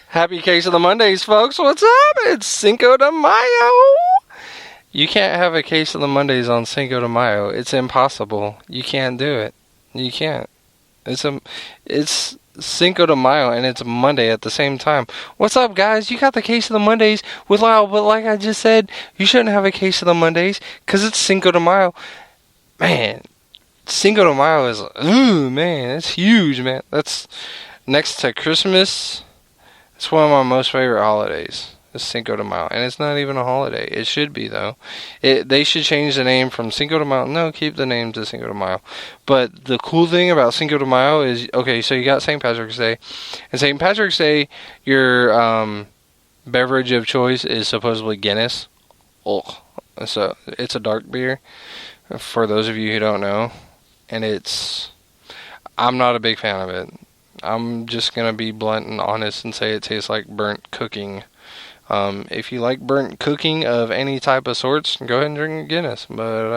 Happy Case of the Mondays, folks. What's up? It's Cinco de Mayo. You can't have a Case of the Mondays on Cinco de Mayo. It's impossible. You can't do it. You can't. It's Cinco de Mayo and it's Monday at the same time. What's up, guys? You got the Case of the Mondays with Lyle, but like I just said, you shouldn't have a Case of the Mondays because it's Cinco de Mayo. Man, Cinco de Mayo is, man, it's huge, man. That's next to Christmas. It's one of my most favorite holidays. It's Cinco de Mayo, and it's not even a holiday. It should be, though. They should change the name from Cinco de Mayo. No, keep the name to Cinco de Mayo. But the cool thing about Cinco de Mayo is, okay, so you got St. Patrick's Day. And St. Patrick's Day, your beverage of choice is supposedly Guinness. Oh, so it's a dark beer, for those of you who don't know. And I'm not a big fan of it. I'm just going to be blunt and honest and say it tastes like burnt cooking. If you like burnt cooking of any type of sorts, go ahead and drink a Guinness. But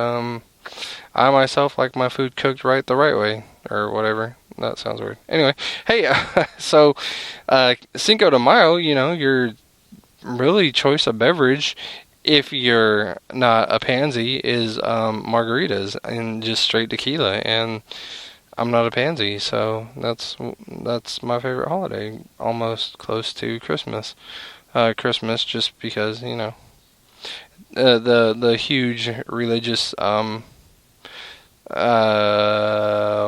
I myself like my food cooked right the right way, or whatever. That sounds weird. Anyway, hey, so Cinco de Mayo, your really choice of beverage, if you're not a pansy, is margaritas and just straight tequila. And I'm not a pansy, so that's my favorite holiday, almost close to Christmas. Christmas, just because the huge religious oh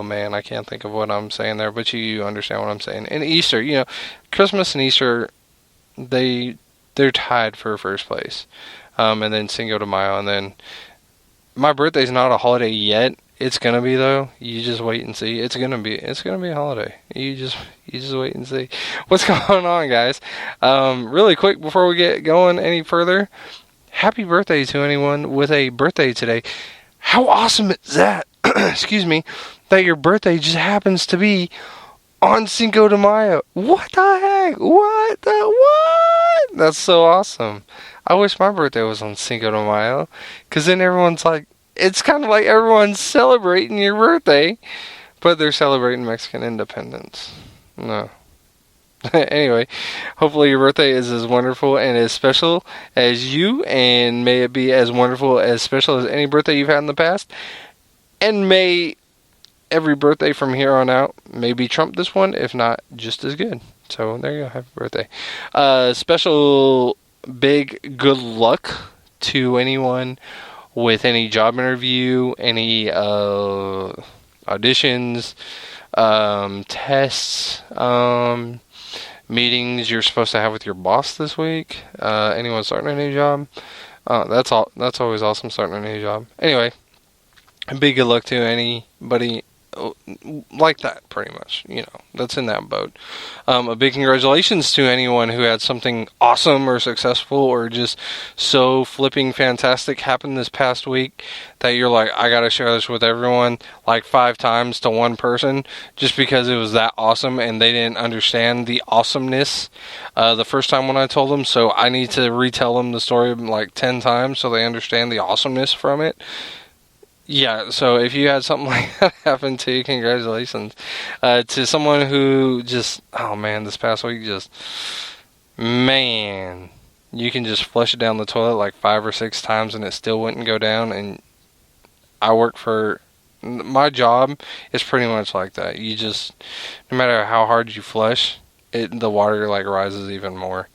man, I can't think of what I'm saying there, but you understand what I'm saying. And Easter, Christmas and Easter, they're tied for first place, and then Cinco de Mayo, and then my birthday's not a holiday yet. It's gonna be, though. You just wait and see. It's gonna be a holiday. You just wait and see. What's going on, guys? Really quick before we get going any further, happy birthday to anyone with a birthday today. How awesome is that? Excuse me, that your birthday just happens to be on Cinco de Mayo. What the heck? What? That's so awesome. I wish my birthday was on Cinco de Mayo, because then everyone's like, it's kind of like everyone's celebrating your birthday, but they're celebrating Mexican independence. No. Anyway, hopefully your birthday is as wonderful and as special as you, and may it be as wonderful, as special as any birthday you've had in the past. And may every birthday from here on out maybe trump this one, if not just as good. So there you go. Happy birthday. Special big good luck to anyone with any job interview, any auditions, tests, meetings you're supposed to have with your boss this week. Anyone starting a new job. That's always awesome, starting a new job. Anyway, big good luck to anybody like that, pretty much, that's in that boat. A big congratulations to anyone who had something awesome or successful or just so flipping fantastic happen this past week that you're like, I gotta share this with everyone, like 5 times to one person, just because it was that awesome and they didn't understand the awesomeness the first time when I told them, so I need to retell them the story like 10 times so they understand the awesomeness from it. Yeah, so if you had something like that happen to you, congratulations. To someone who just, oh man, this past week man, you can just flush it down the toilet like 5 or 6 times and it still wouldn't go down. And my job is pretty much like that. You just, no matter how hard you flush, the water like rises even more.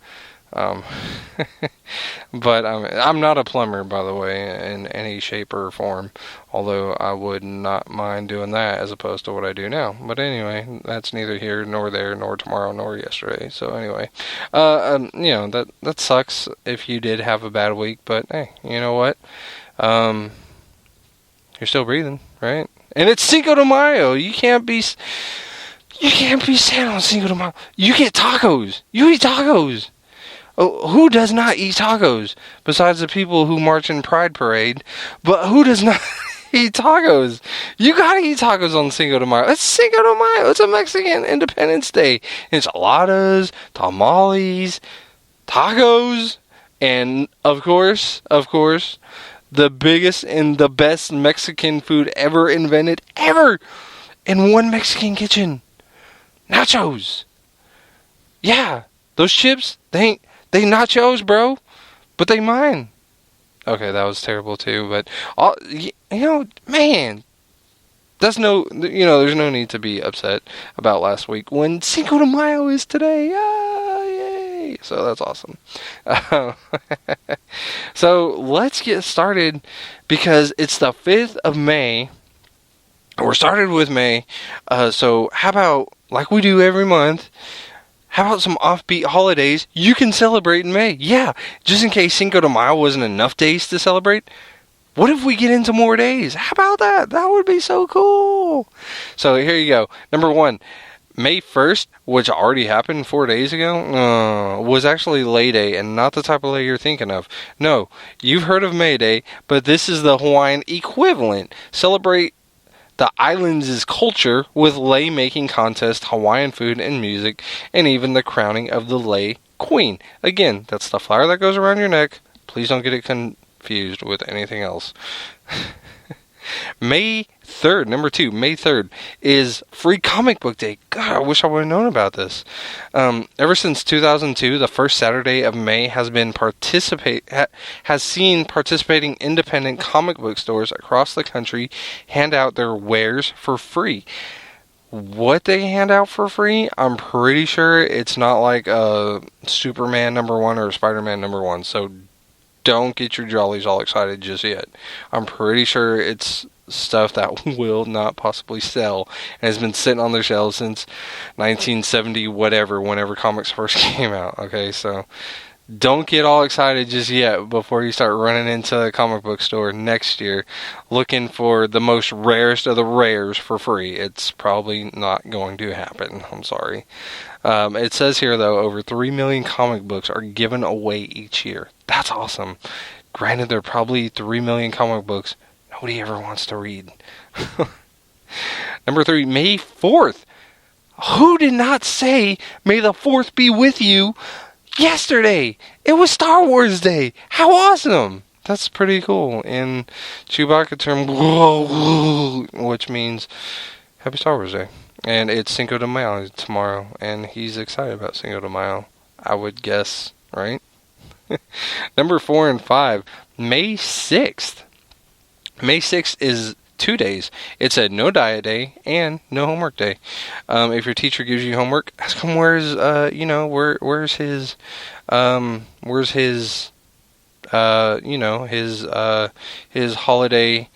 But I'm not a plumber, by the way, in any shape or form, although I would not mind doing that as opposed to what I do now. But anyway, that's neither here nor there, nor tomorrow nor yesterday. So anyway, that sucks if you did have a bad week, but hey, you know what? You're still breathing, right? And it's Cinco de Mayo. You can't be sad on Cinco de Mayo. You get tacos. You eat tacos. Oh, who does not eat tacos besides the people who march in Pride Parade? But who does not eat tacos? You gotta eat tacos on Cinco de Mayo. It's Cinco de Mayo. It's a Mexican Independence Day. Enchiladas, tamales, tacos, and of course, the biggest and the best Mexican food ever invented, ever, in one Mexican kitchen. Nachos. Yeah, those chips, they nachos, bro. But they mine. Okay, that was terrible too, but man, there's no need to be upset about last week when Cinco de Mayo is today. Ah, yay! So that's awesome. So let's get started because it's the 5th of May. We're started with May. So how about, like we do every month, how about some offbeat holidays you can celebrate in May? Yeah, just in case Cinco de Mayo wasn't enough days to celebrate. What if we get into more days? How about that? That would be so cool. So here you go. Number 1, May 1st, which already happened 4 days ago, was actually Lay Day, and not the type of lay you're thinking of. No, you've heard of May Day, but this is the Hawaiian equivalent. Celebrate the islands' culture with lei making contest, Hawaiian food and music, and even the crowning of the lei queen. Again, that's the flower that goes around your neck. Please don't get it confused with anything else. May 3rd, number 2, May 3rd is Free Comic Book Day. God, I wish I would have known about this. Ever since 2002, the first Saturday of May has seen participating independent comic book stores across the country hand out their wares for free. What they hand out for free, I'm pretty sure it's not like a Superman #1 or Spider-Man #1, so don't get your jollies all excited just yet. I'm pretty sure it's stuff that will not possibly sell and has been sitting on their shelves since 1970 whatever, whenever comics first came out. Okay, so don't get all excited just yet before you start running into a comic book store next year looking for the most rarest of the rares for free. It's probably not going to happen. I'm sorry. It says here, though, over 3 million comic books are given away each year. That's awesome. Granted, there are probably 3 million comic books nobody ever wants to read. Number 3, May 4th. Who did not say, may the 4th be with you yesterday? It was Star Wars Day. How awesome. That's pretty cool. In Chewbacca term, which means Happy Star Wars Day. And it's Cinco de Mayo tomorrow, and he's excited about Cinco de Mayo, I would guess, right? Number 4 and 5, May 6th. May 6th is 2 days. It's a no diet day and no homework day. If your teacher gives you homework, ask him where's his holiday,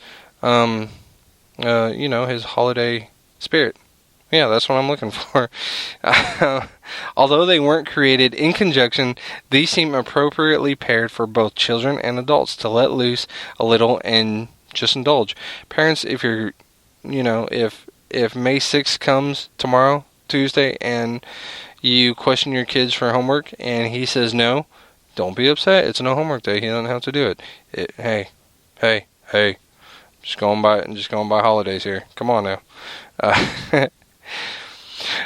his holiday spirit. Yeah, that's what I'm looking for. Although they weren't created in conjunction, these seem appropriately paired for both children and adults to let loose a little and just indulge. Parents, if you're, if May 6th comes tomorrow, Tuesday, and you question your kids for homework and he says no, don't be upset. It's no homework day. He doesn't have to do it. Hey. Just going by holidays here. Come on now.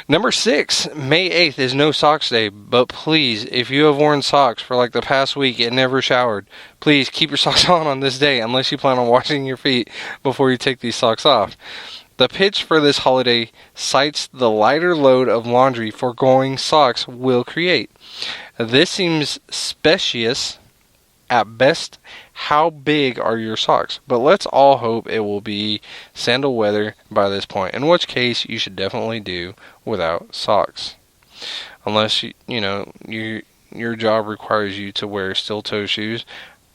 Number 6, May 8th is no socks day, but please, if you have worn socks for like the past week and never showered, please keep your socks on this day unless you plan on washing your feet before you take these socks off. The pitch for this holiday cites the lighter load of laundry foregoing socks will create. This seems specious at best. How big are your socks? But let's all hope it will be sandal weather by this point, in which case you should definitely do without socks. Unless your job requires you to wear steel toe shoes.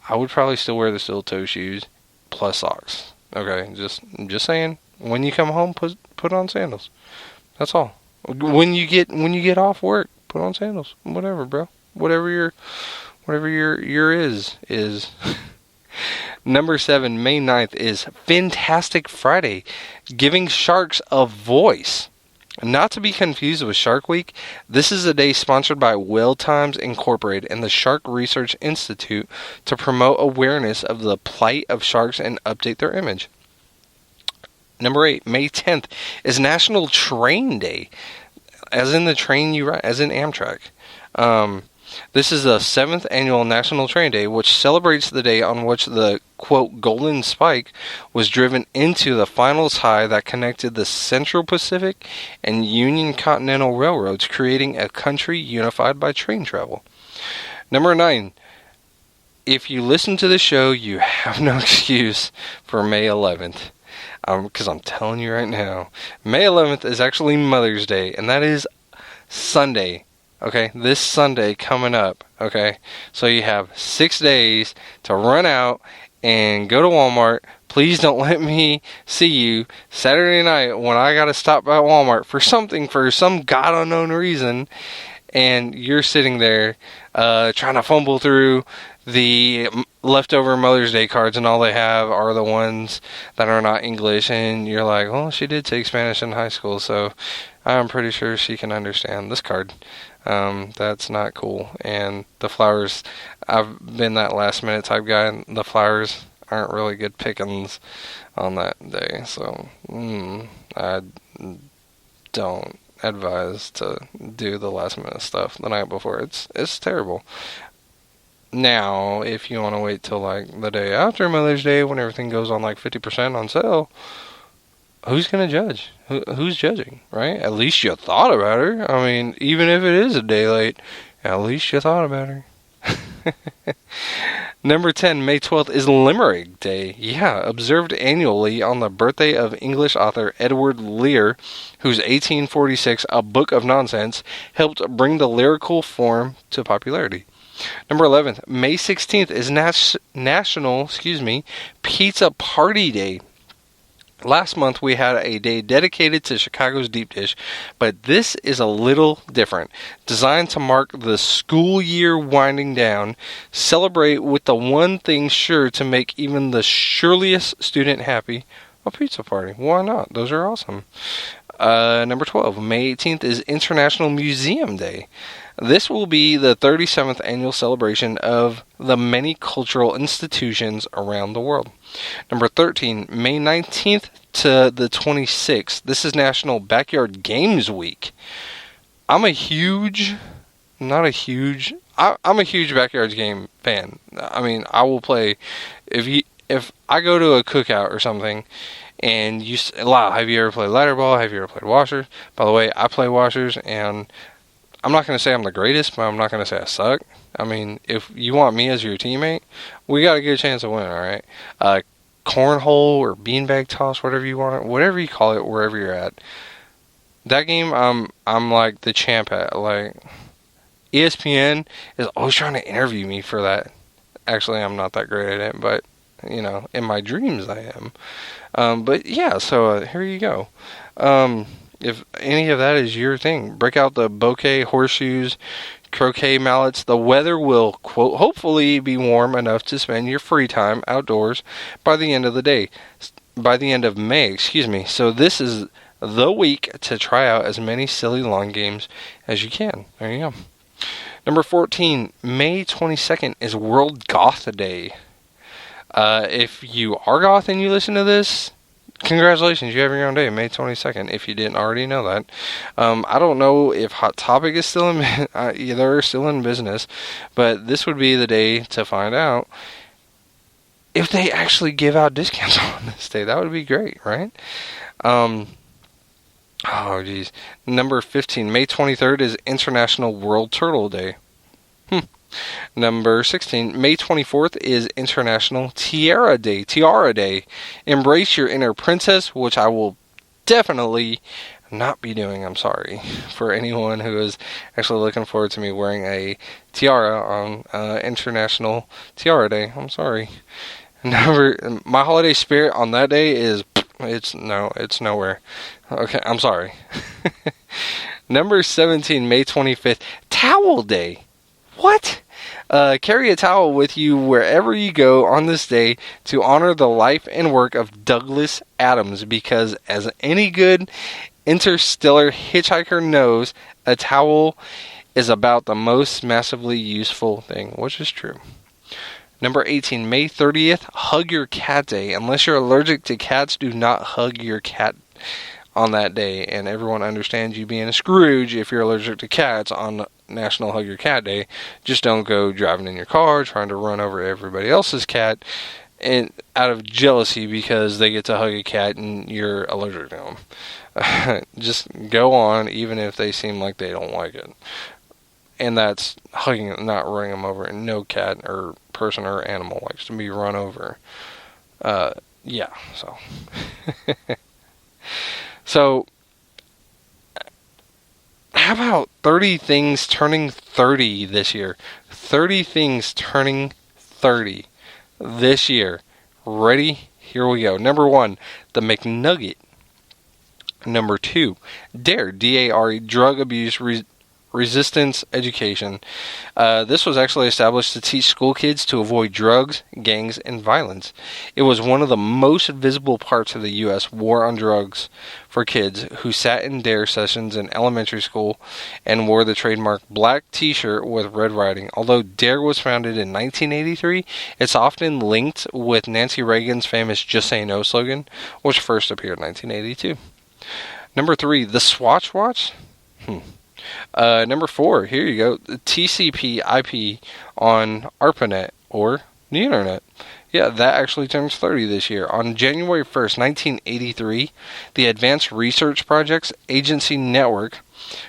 I would probably still wear the steel toe shoes plus socks. Okay, just saying. When you come home, put on sandals. That's all. When you get off work, put on sandals. Whatever, bro. Whatever your is. Number 7, May 9th is Fantastic Friday, giving sharks a voice. Not to be confused with Shark Week, this is a day sponsored by Whale Times Incorporated and the Shark Research Institute to promote awareness of the plight of sharks and update their image. Number 8, May 10th is National Train Day, as in the train you ride, as in Amtrak. This is the 7th annual National Train Day, which celebrates the day on which the, quote, golden spike was driven into the final tie that connected the Central Pacific and Union Continental Railroads, creating a country unified by train travel. Number 9. If you listen to the show, you have no excuse for May 11th. Because I'm telling you right now, May 11th is actually Mother's Day, and that is Sunday. Okay, this Sunday coming up. Okay, so you have 6 days to run out and go to Walmart. Please don't let me see you Saturday night when I gotta stop by Walmart for some god unknown reason, and you're sitting there trying to fumble through the leftover Mother's Day cards, and all they have are the ones that are not English, and you're like, well, she did take Spanish in high school, so I'm pretty sure she can understand this card. That's not cool. And the flowers, I've been that last minute type guy, and the flowers aren't really good pickings on that day, so I don't advise to do the last minute stuff the night before. It's terrible. Now, if you want to wait till like the day after Mother's Day when everything goes on like 50% on sale, who's going to judge? Who's judging, right? At least you thought about her. I mean, even if it is a day late, at least you thought about her. Number 10, May 12th is Limerick Day. Yeah, observed annually on the birthday of English author Edward Lear, whose 1846 A Book of Nonsense helped bring the lyrical form to popularity. Number 11, May 16th is National Pizza Party Day. Last month we had a day dedicated to Chicago's deep dish, but this is a little different. Designed to mark the school year winding down, celebrate with the one thing sure to make even the surliest student happy, a pizza party. Why not? Those are awesome. Number 12, May 18th is International Museum Day. This will be the 37th annual celebration of the many cultural institutions around the world. Number 13, May 19th to the 26th. This is National Backyard Games Week. I'm a huge backyard game fan. I mean, I will play if I go to a cookout or something. And Lyle, have you ever played ladder ball? Have you ever played washers? By the way, I play washers, and I'm not going to say I'm the greatest, but I'm not going to say I suck. I mean, if you want me as your teammate, we got a good chance of winning, alright? Cornhole or beanbag toss, whatever you want, whatever you call it, wherever you're at. That game, I'm like the champ at. Like, ESPN is always trying to interview me for that. Actually, I'm not that great at it, but, you know, in my dreams I am. But yeah, so here you go. If any of that is your thing, break out the bouquet, horseshoes, croquet mallets. The weather will, quote, hopefully be warm enough to spend your free time outdoors by the end of the day. By the end of May, So this is the week to try out as many silly lawn games as you can. There you go. Number 14, May 22nd is World Goth Day. If you are goth and you listen to this, congratulations, you have your own day, May 22nd, if you didn't already know that. I don't know if Hot Topic is still they're still in business, but this would be the day to find out if they actually give out discounts on this day. That would be great, right? Oh, geez. Number 15, May 23rd is International World Turtle Day. Number 16, May 24th is International Tiara Day. Embrace your inner princess, which I will definitely not be doing. I'm sorry for anyone who is actually looking forward to me wearing a tiara on International Tiara Day. I'm sorry. My holiday spirit on that day is it's nowhere. Okay, I'm sorry. Number 17, May 25th, Towel Day. What? Carry a towel with you wherever you go on this day to honor the life and work of Douglas Adams, because as any good interstellar hitchhiker knows, a towel is about the most massively useful thing, which is true. Number 18, May 30th, Hug Your Cat Day. Unless you're allergic to cats, do not hug your cat on that day, and everyone understands you being a Scrooge if you're allergic to cats on National Hug Your Cat Day. Just don't go driving in your car trying to run over everybody else's cat and out of jealousy because they get to hug a cat and you're allergic to them. Just go on even if they seem like they don't like it. And that's hugging, not running them over. And no cat or person or animal likes to be run over. Yeah, so. So, how about 30 things turning 30 this year? 30 things turning 30 this year. Ready? Here we go. Number 1, the McNugget. Number 2, DARE, D-A-R-E, Drug Abuse Resistance Education. This was actually established to teach school kids to avoid drugs, gangs, and violence. It was one of the most visible parts of the U.S. war on drugs for kids who sat in DARE sessions in elementary school and wore the trademark black t-shirt with red writing. Although DARE was founded in 1983, it's often linked with Nancy Reagan's famous Just Say No slogan, which first appeared in 1982. Number 3, the Swatch Watch. Number 4, here you go, the TCP IP on ARPANET, or the internet. Yeah, that actually turns 30 this year. On January 1st, 1983, the Advanced Research Projects Agency Network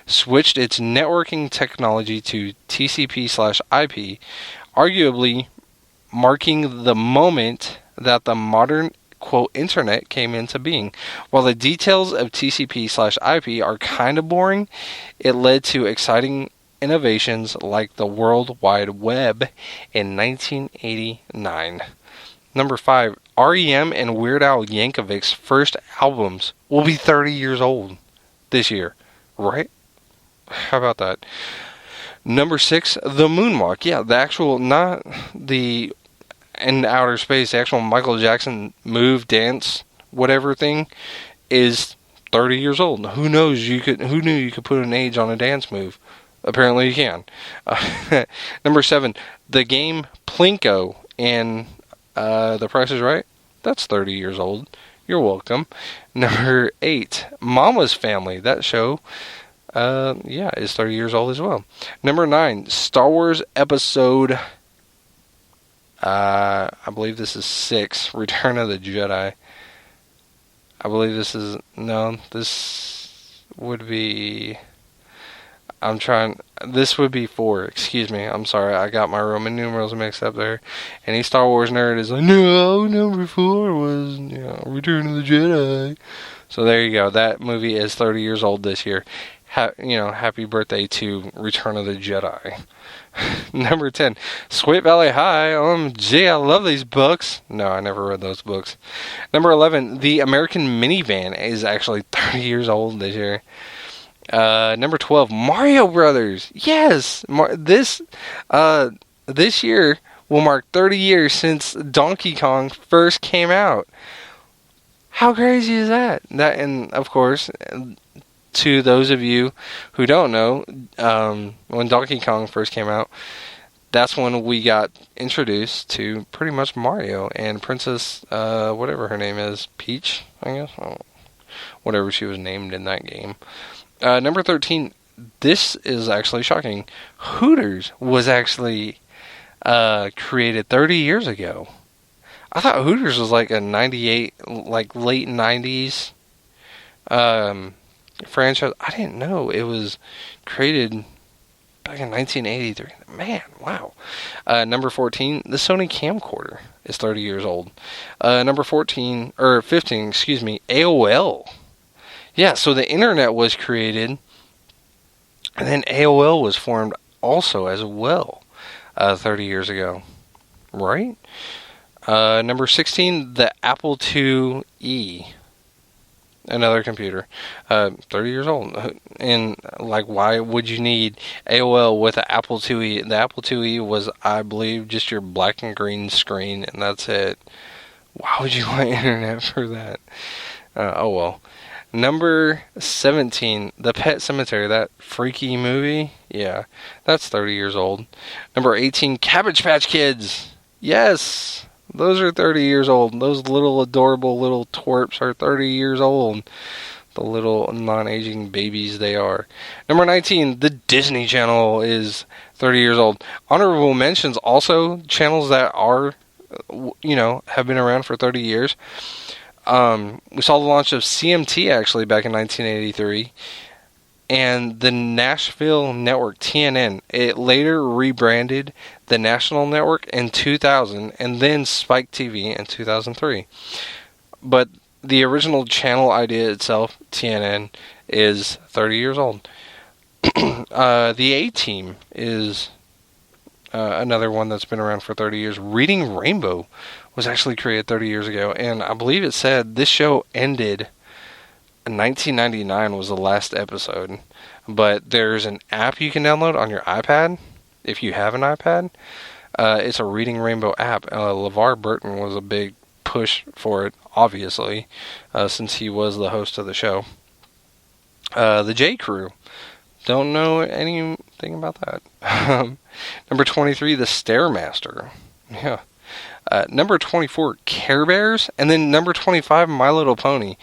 switched its networking technology to TCP/IP, arguably marking the moment that the modern quote internet came into being. While the details of TCP/IP are kind of boring, it led to exciting innovations like the World Wide Web in 1989. Number 5, REM and Weird Al Yankovic's first albums will be 30 years old this year, right? How about that? Number 6, the moonwalk. Yeah, the actual, not the in outer space, the actual Michael Jackson move, dance, whatever thing is 30 years old. Who knows? Who knew you could put an age on a dance move? Apparently you can. Number 7, the game Plinko and The Price is Right. That's 30 years old. You're welcome. Number 8, Mama's Family. That show, is 30 years old as well. Number 9, Star Wars Episode, I believe this is 6, Return of the Jedi. I believe this would be, this would be 4, excuse me, I'm sorry, I got my Roman numerals mixed up there. Any Star Wars nerd is like, no, number 4 was, Return of the Jedi. So there you go, that movie is 30 years old this year. Happy birthday to Return of the Jedi. Number 10, Sweet Valley High. OMG, I love these books. No, I never read those books. Number 11, The American Minivan is actually 30 years old this year. Number 12, Mario Brothers. Yes, this year will mark 30 years since Donkey Kong first came out. How crazy is that? And of course, to those of you who don't know, when Donkey Kong first came out, that's when we got introduced to pretty much Mario and Princess, whatever her name is, Peach, I guess? Whatever she was named in that game. Number 13, this is actually shocking. Hooters was actually created 30 years ago. I thought Hooters was like a 98, like late 90s franchise. I didn't know it was created back in 1983. Man, wow. Number 14, the Sony camcorder is 30 years old. Number 15, AOL. Yeah, so the internet was created, and then AOL was formed also as well 30 years ago. Right? Number 16, the Apple IIe. Another computer, 30 years old. And, why would you need AOL with an Apple IIe? The Apple IIe was, I believe, just your black and green screen, and that's it. Why would you want internet for that? Oh, well. Number 17, The Pet Cemetery, that freaky movie. Yeah, that's 30 years old. Number 18, Cabbage Patch Kids. Yes! Those are 30 years old. Those little adorable little twerps are 30 years old. The little non-aging babies they are. Number 19, the Disney Channel is 30 years old. Honorable mentions also channels that are, have been around for 30 years. We saw the launch of CMT actually back in 1983. And the Nashville Network, TNN, it later rebranded the National Network in 2000 and then Spike TV in 2003. But the original channel idea itself, TNN, is 30 years old. The A-Team is another one that's been around for 30 years. Reading Rainbow was actually created 30 years ago, and I believe it said this show ended in 1999 was the last episode. But there's an app you can download on your iPad, if you have an iPad. It's a Reading Rainbow app. LeVar Burton was a big push for it, obviously, since he was the host of the show. The J. Crew. Don't know anything about that. Number 23, the Stairmaster. Yeah. Number 24, Care Bears. And then number 25, My Little Pony.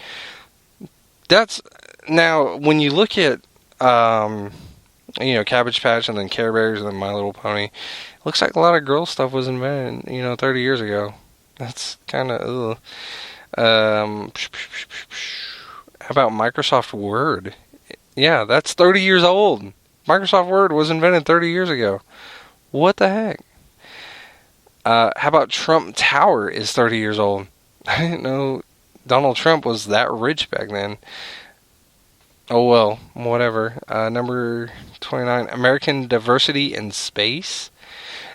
That's, now, when you look at, Cabbage Patch and then Care Bears and then My Little Pony, it looks like a lot of girl stuff was invented, 30 years ago. That's kind of, how about Microsoft Word? Yeah, that's 30 years old. Microsoft Word was invented 30 years ago. What the heck? How about Trump Tower is 30 years old? I didn't know Donald Trump was that rich back then. Oh well, whatever. Number 29, American Diversity in Space.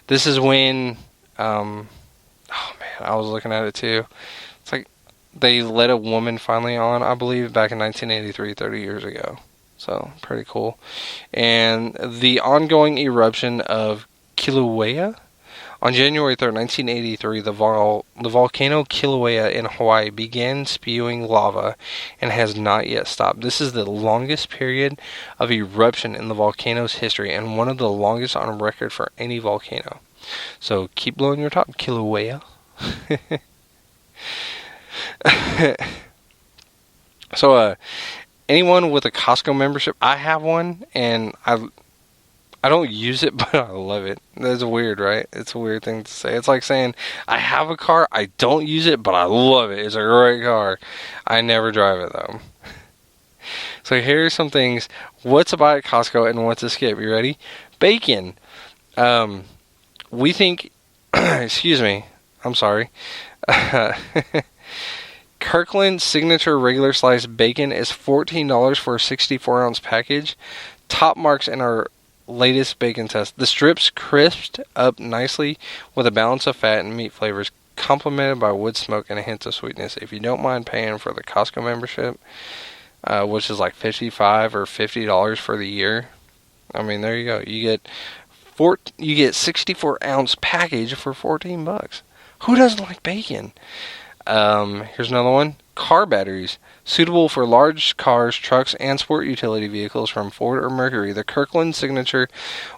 This is when, I was looking at it too. It's like they let a woman finally on, I believe, back in 1983, 30 years ago. So, pretty cool. And the ongoing eruption of Kilauea. On January 3rd, 1983, the volcano Kilauea in Hawaii began spewing lava and has not yet stopped. This is the longest period of eruption in the volcano's history and one of the longest on record for any volcano. So keep blowing your top, Kilauea. So, anyone with a Costco membership, I have one, and I don't use it, but I love it. That's weird, right? It's a weird thing to say. It's like saying, I have a car, I don't use it, but I love it. It's a great car. I never drive it, though. So here are some things. What to buy at Costco and what to skip. You ready? Bacon. We think, excuse me, I'm sorry. Kirkland Signature Regular Sliced Bacon is $14 for a 64-ounce package. Top marks in our latest bacon test. The strips crisped up nicely with a balance of fat and meat flavors, complemented by wood smoke and a hint of sweetness. If you don't mind paying for the Costco membership, which is like $55 or $50 for the year, I mean, there you go. You get 64-ounce package for $14. Who doesn't like bacon? Here's another one. Car batteries. Suitable for large cars, trucks, and sport utility vehicles from Ford or Mercury. The Kirkland Signature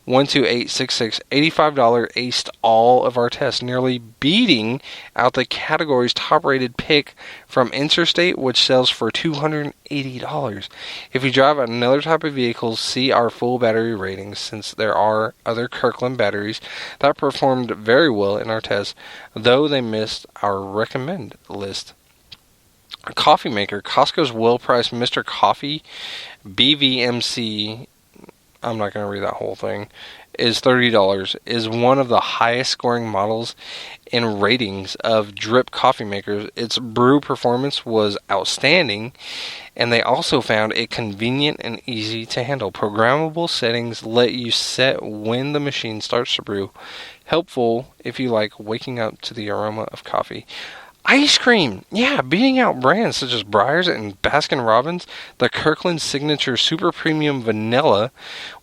12866, $85 aced all of our tests, nearly beating out the category's top-rated pick from Interstate, which sells for $280. If you drive another type of vehicle, see our full battery ratings, since there are other Kirkland batteries that performed very well in our tests, though they missed our recommend list. A coffee maker. Costco's well-priced Mr. Coffee BVMC, I'm not going to read that whole thing, is $30, is one of the highest scoring models in ratings of drip coffee makers. Its brew performance was outstanding, and they also found it convenient and easy to handle. Programmable settings let you set when the machine starts to brew. Helpful if you like waking up to the aroma of coffee. Ice cream! Yeah, beating out brands such as Breyers and Baskin Robbins, the Kirkland Signature Super Premium Vanilla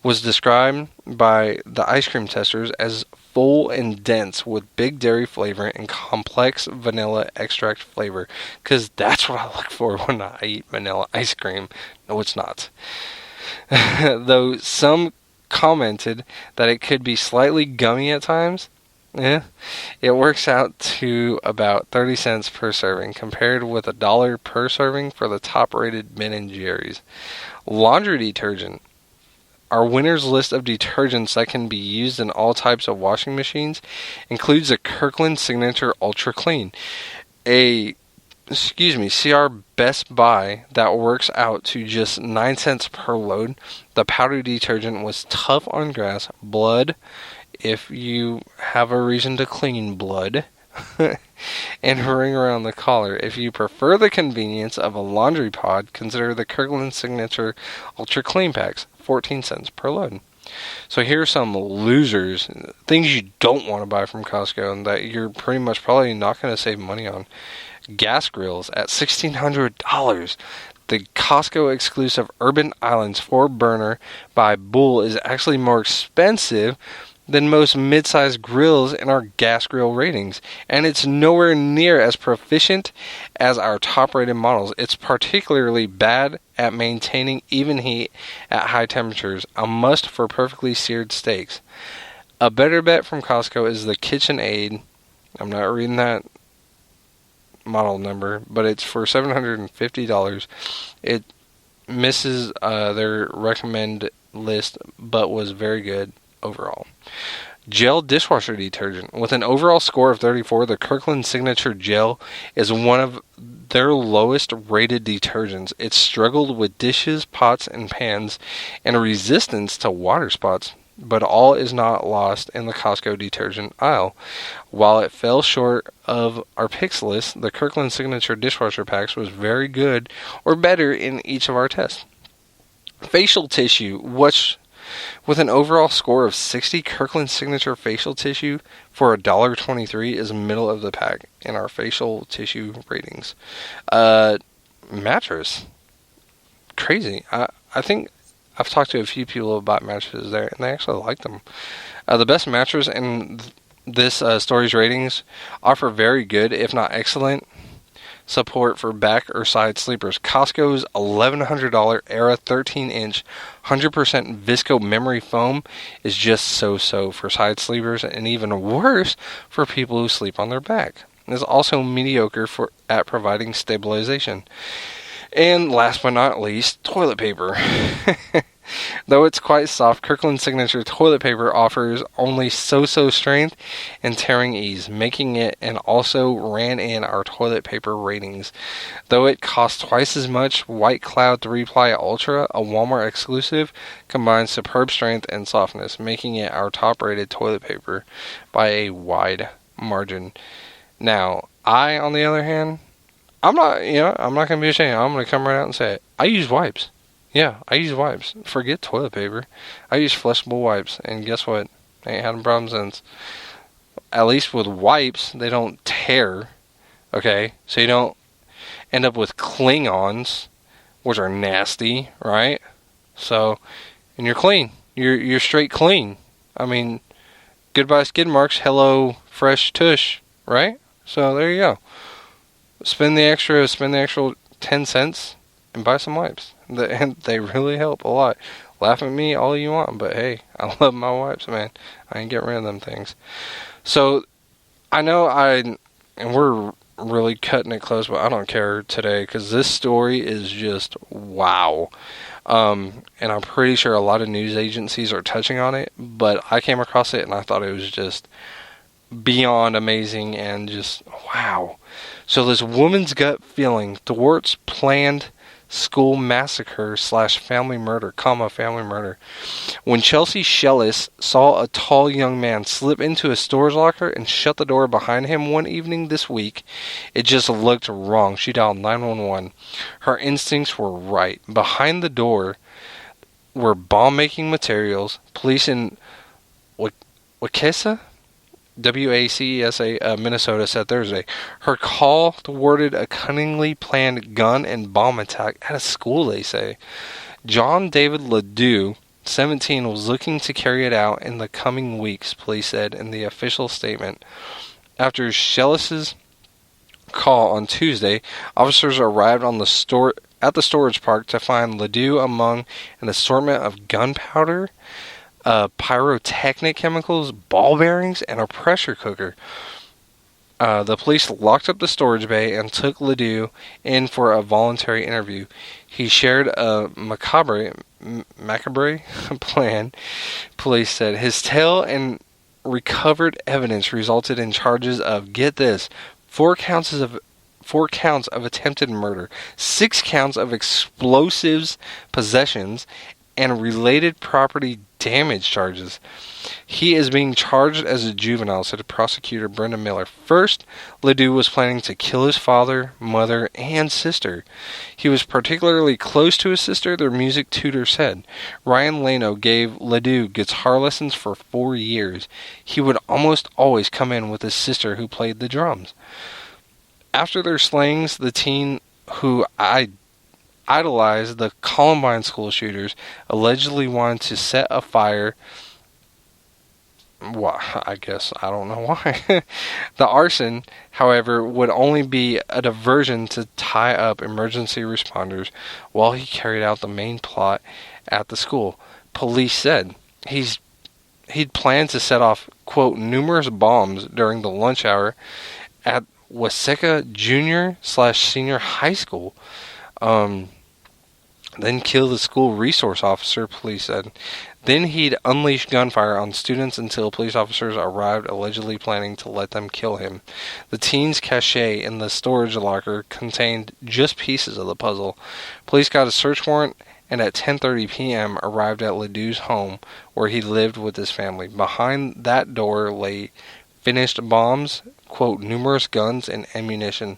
was described by the ice cream testers as full and dense with big dairy flavor and complex vanilla extract flavor. Because that's what I look for when I eat vanilla ice cream. No, it's not. Though some commented that it could be slightly gummy at times, Yeah, it works out to about 30 cents per serving, compared with $1 per serving for the top-rated Ben and Jerry's. Laundry detergent. Our winner's list of detergents that can be used in all types of washing machines includes the Kirkland Signature Ultra Clean, a CR Best Buy that works out to just 9 cents per load. The powder detergent was tough on grass, blood, if you have a reason to clean blood, and ring around the collar. If you prefer the convenience of a laundry pod, consider the Kirkland Signature Ultra Clean Packs, 14 cents per load. So here are some losers, things you don't want to buy from Costco and that you're pretty much probably not going to save money on. Gas grills at $1,600. The Costco exclusive Urban Islands 4-burner by Bull is actually more expensive than most mid-sized grills in our gas grill ratings, and it's nowhere near as proficient as our top-rated models. It's particularly bad at maintaining even heat at high temperatures, a must for perfectly seared steaks. A better bet from Costco is the KitchenAid. I'm not reading that model number, but it's for $750. It misses their recommend list, but was very good overall. Gel dishwasher detergent. With an overall score of 34, the Kirkland Signature Gel is one of their lowest rated detergents. It struggled with dishes, pots, and pans, and resistance to water spots. But all is not lost in the Costco detergent aisle. While it fell short of our picks list, the Kirkland Signature Dishwasher Packs was very good or better in each of our tests. Facial tissue, which with an overall score of 60, Kirkland Signature Facial Tissue for $1.23 is middle of the pack in our facial tissue ratings. Mattress. Crazy. I think I've talked to a few people about mattresses there, and they actually like them. The best mattress in this story's ratings offer very good, if not excellent, support for back or side sleepers. Costco's $1,100 Era 13-inch 100% Visco memory foam is just so-so for side sleepers, and even worse for people who sleep on their back. It's also mediocre at providing stabilization. And last but not least, toilet paper. Though it's quite soft, Kirkland Signature toilet paper offers only so-so strength and tearing ease, making it and also ran in our toilet paper ratings. Though it costs twice as much, White Cloud 3-ply Ultra, a Walmart exclusive, combines superb strength and softness, making it our top-rated toilet paper by a wide margin. Now, on the other hand, I'm not going to be ashamed. I'm going to come right out and say it. I use wipes. Yeah, I use wipes. Forget toilet paper. I use flushable wipes, and guess what? I ain't had a problem since. At least with wipes, they don't tear, okay? So you don't end up with Klingons, which are nasty, right? So, and you're clean. You're straight clean. I mean, goodbye skid marks, hello fresh tush, right? So there you go. Spend the extra 10 cents and buy some wipes. And they really help a lot. Laugh at me all you want, but hey, I love my wipes, man. I ain't getting rid of them things. So, I know and we're really cutting it close, but I don't care today, because this story is just wow. And I'm pretty sure a lot of news agencies are touching on it, but I came across it and I thought it was just beyond amazing and just wow. So this woman's gut feeling thwarts planned school massacre / family murder, family murder. When Chelsea Shellis saw a tall young man slip into a store's locker and shut the door behind him one evening this week, it just looked wrong. She dialed 911. Her instincts were right. Behind the door were bomb-making materials. Police in Waukesha, WACESA, Minnesota, said Thursday. Her call thwarted a cunningly planned gun and bomb attack at a school, they say. John David Ledoux, 17, was looking to carry it out in the coming weeks, police said in the official statement. After Shellis's call on Tuesday, officers arrived at the storage park to find Ledoux among an assortment of gunpowder, pyrotechnic chemicals, ball bearings, and a pressure cooker. The police locked up the storage bay and took Ledoux in for a voluntary interview. He shared a macabre plan, police said. His tale and recovered evidence resulted in charges of, get this, 4 counts of attempted murder, 6 counts of explosives possessions, and related property damage charges. He is being charged as a juvenile, said prosecutor Brenda Miller. First, Ledoux was planning to kill his father, mother, and sister. He was particularly close to his sister, their music tutor said. Ryan Lano gave Ledoux guitar lessons for 4 years. He would almost always come in with his sister who played the drums. After their slayings, the teen who idolized the Columbine school shooters allegedly wanted to set a fire. Well, I guess I don't know why. The arson, however, would only be a diversion to tie up emergency responders while he carried out the main plot at the school. Police said he'd planned to set off, quote, numerous bombs during the lunch hour at Waseca Junior/Senior High School. Then kill the school resource officer, police said. Then he'd unleash gunfire on students until police officers arrived, allegedly planning to let them kill him. The teen's cache in the storage locker contained just pieces of the puzzle. Police got a search warrant and at 10:30 p.m. arrived at Ledoux's home where he lived with his family. Behind that door lay finished bombs, quote, numerous guns and ammunition,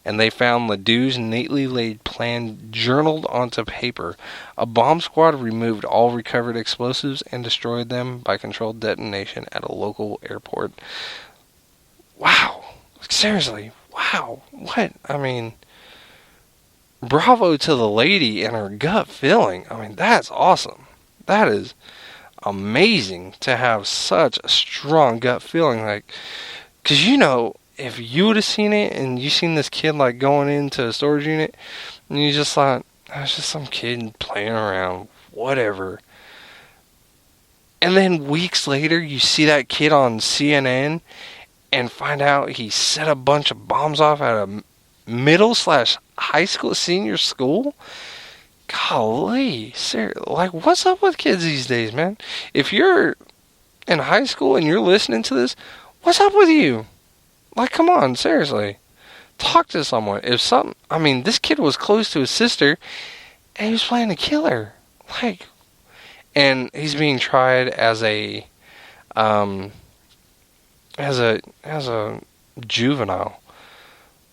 and they found Ledoux's neatly laid plan journaled onto paper. A bomb squad removed all recovered explosives and destroyed them by controlled detonation at a local airport. Wow. Seriously. Wow. What? I mean, bravo to the lady and her gut feeling. I mean, that's awesome. That is amazing to have such a strong gut feeling. Like, because you know, if you would have seen it and you seen this kid like going into a storage unit and you just thought, it's just some kid playing around, whatever. And then weeks later you see that kid on CNN and find out he set a bunch of bombs off at a middle/high school, senior school. Golly, seriously, like what's up with kids these days, man? If you're in high school and you're listening to this, what's up with you? Like, come on, seriously. Talk to someone. I mean, this kid was close to his sister, and he was planning to kill her. Like, and he's being tried as a juvenile.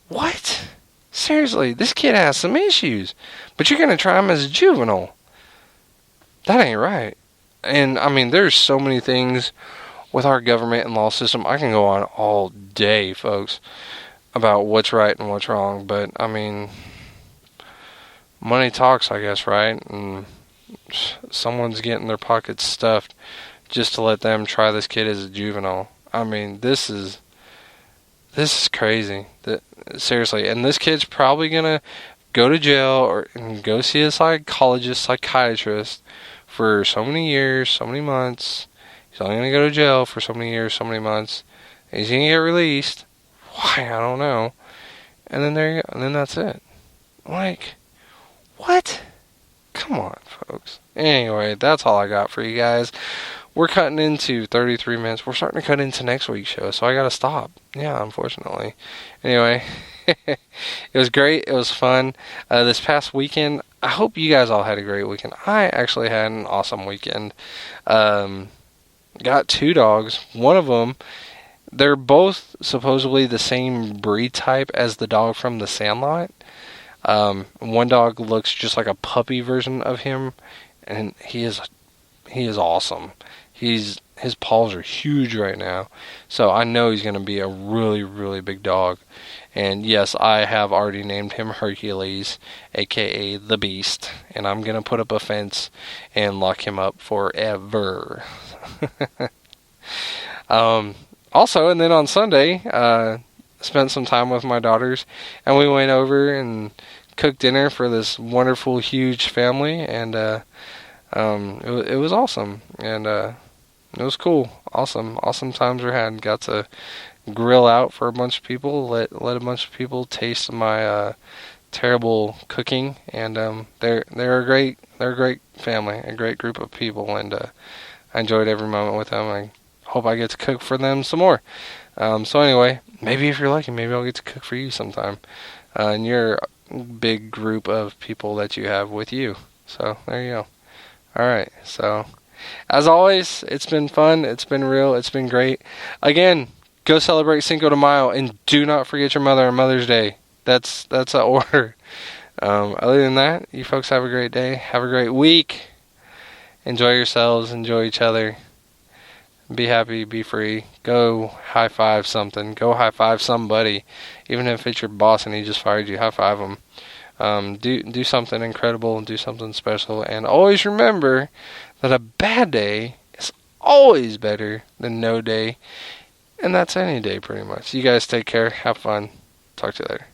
What? Seriously, this kid has some issues, but you're gonna try him as a juvenile. That ain't right. And I mean, there's so many things with our government and law system. I can go on all day, folks, about what's right and what's wrong. But, I mean, money talks, I guess, right? And someone's getting their pockets stuffed just to let them try this kid as a juvenile. I mean, this is crazy. Seriously. And this kid's probably going to go to jail and go see a psychiatrist for so many years, so many months. He's only going to go to jail for so many years, so many months. And he's going to get released. Why? I don't know. And then there you go. And then that's it. Like, what? Come on, folks. Anyway, that's all I got for you guys. We're cutting into 33 minutes. We're starting to cut into next week's show, so I got to stop. Yeah, unfortunately. Anyway, it was great. It was fun. This past weekend, I hope you guys all had a great weekend. I actually had an awesome weekend. Got 2 dogs. One of them, they're both supposedly the same breed type as the dog from The Sandlot. One dog looks just like a puppy version of him, and he is awesome. His paws are huge right now, so I know he's going to be a really, really big dog. And yes, I have already named him Hercules, aka the Beast, and I'm going to put up a fence and lock him up forever. Also, and then on Sunday, spent some time with my daughters, and we went over and cooked dinner for this wonderful, huge family, and It was awesome, and it was cool. Awesome times were had. Got to grill out for a bunch of people. Let a bunch of people taste my terrible cooking, and they're a great family, a great group of people, and I enjoyed every moment with them. I hope I get to cook for them some more. So anyway, maybe if you're lucky, maybe I'll get to cook for you sometime, and your big group of people that you have with you. So there you go. All right. So as always, it's been fun. It's been real. It's been great. Again, go celebrate Cinco de Mayo, and do not forget your mother on Mother's Day. That's an order. Other than that, you folks have a great day. Have a great week. Enjoy yourselves. Enjoy each other. Be happy. Be free. Go high five something. Go high five somebody. Even if it's your boss and he just fired you, high five him. Do something incredible. Do something special. And always remember that a bad day is always better than no day. And that's any day pretty much. You guys take care. Have fun. Talk to you later.